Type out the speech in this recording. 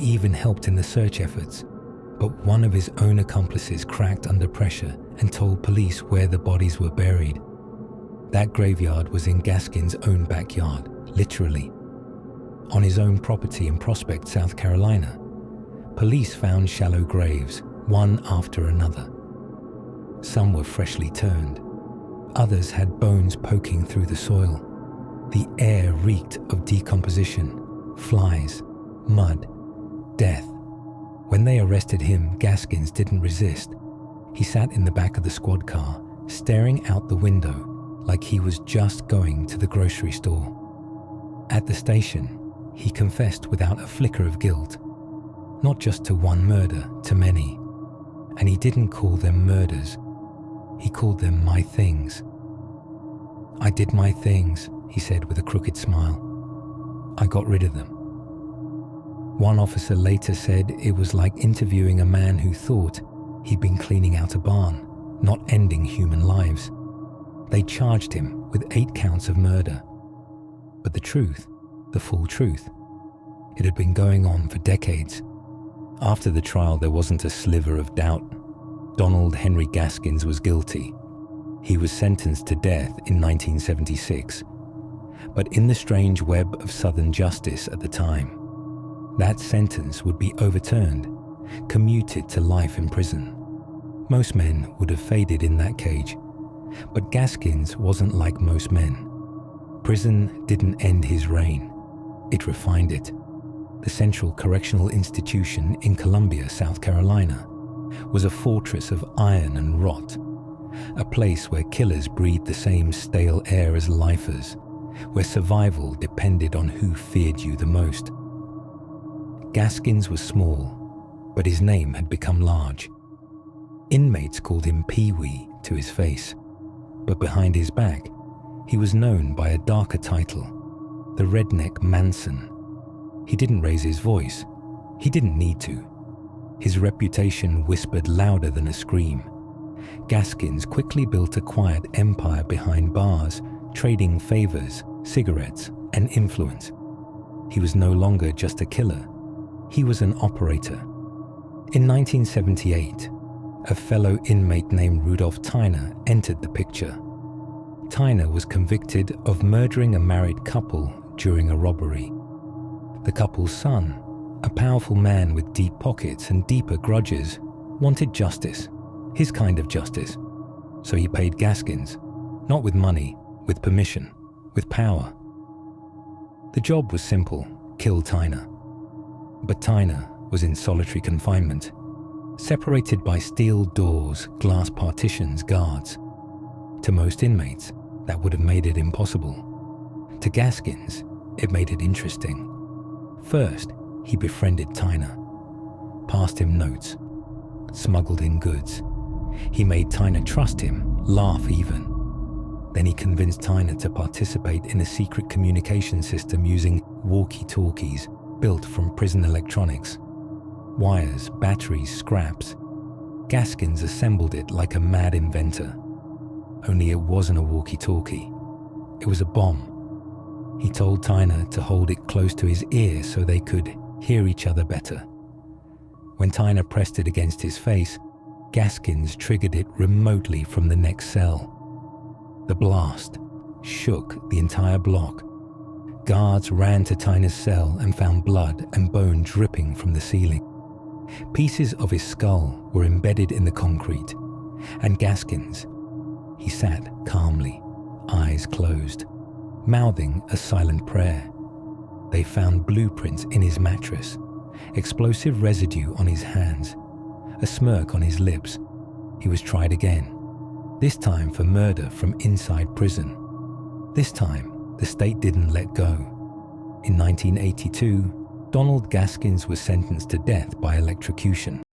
even helped in the search efforts, but one of his own accomplices cracked under pressure and told police where the bodies were buried. That graveyard was in Gaskins' own backyard, literally. On his own property in Prospect, South Carolina, police found shallow graves, one after another. Some were freshly turned. Others had bones poking through the soil. The air reeked of decomposition, flies, mud, death. When they arrested him, Gaskins didn't resist. He sat in the back of the squad car, staring out the window like he was just going to the grocery store. At the station, he confessed without a flicker of guilt. Not just to one murder, to many. And he didn't call them murders. He called them my things. I did my things, he said with a crooked smile. I got rid of them. One officer later said it was like interviewing a man who thought he'd been cleaning out a barn, not ending human lives. They charged him with 8 counts of murder. But the truth, the full truth, it had been going on for decades. After the trial, there wasn't a sliver of doubt. Donald Henry Gaskins was guilty. He was sentenced to death in 1976. But in the strange web of Southern justice at the time, that sentence would be overturned, commuted to life in prison. Most men would have faded in that cage, but Gaskins wasn't like most men. Prison didn't end his reign, it refined it. The Central Correctional Institution in Columbia, South Carolina, was a fortress of iron and rot, a place where killers breathed the same stale air as lifers, where survival depended on who feared you the most. Gaskins was small, but his name had become large. Inmates called him Pee-wee to his face, but behind his back, he was known by a darker title, the Redneck Manson. He didn't raise his voice. He didn't need to. His reputation whispered louder than a scream. Gaskins quickly built a quiet empire behind bars, trading favors, cigarettes, and influence. He was no longer just a killer. He was an operator. In 1978, a fellow inmate named Rudolph Tyner entered the picture. Tyner was convicted of murdering a married couple during a robbery. The couple's son, a powerful man with deep pockets and deeper grudges, wanted justice, his kind of justice. So he paid Gaskins, not with money, with permission, with power. The job was simple, kill Tyner. But Tyner was in solitary confinement, separated by steel doors, glass partitions, guards. To most inmates, that would have made it impossible. To Gaskins, it made it interesting. First, he befriended Tyner, passed him notes, smuggled in goods. He made Tyner trust him, laugh even. Then he convinced Tyner to participate in a secret communication system using walkie-talkies built from prison electronics. Wires, batteries, scraps. Gaskins assembled it like a mad inventor. Only it wasn't a walkie-talkie. It was a bomb. He told Tyner to hold it close to his ear so they could hear each other better. When Tyner pressed it against his face, Gaskins triggered it remotely from the next cell. The blast shook the entire block. Guards ran to Tyner's cell and found blood and bone dripping from the ceiling. Pieces of his skull were embedded in the concrete, and Gaskins, he sat calmly, eyes closed, mouthing a silent prayer. They found blueprints in his mattress, explosive residue on his hands, a smirk on his lips. He was tried again, this time for murder from inside prison. This time, the state didn't let go. In 1982, Donald Gaskins was sentenced to death by electrocution.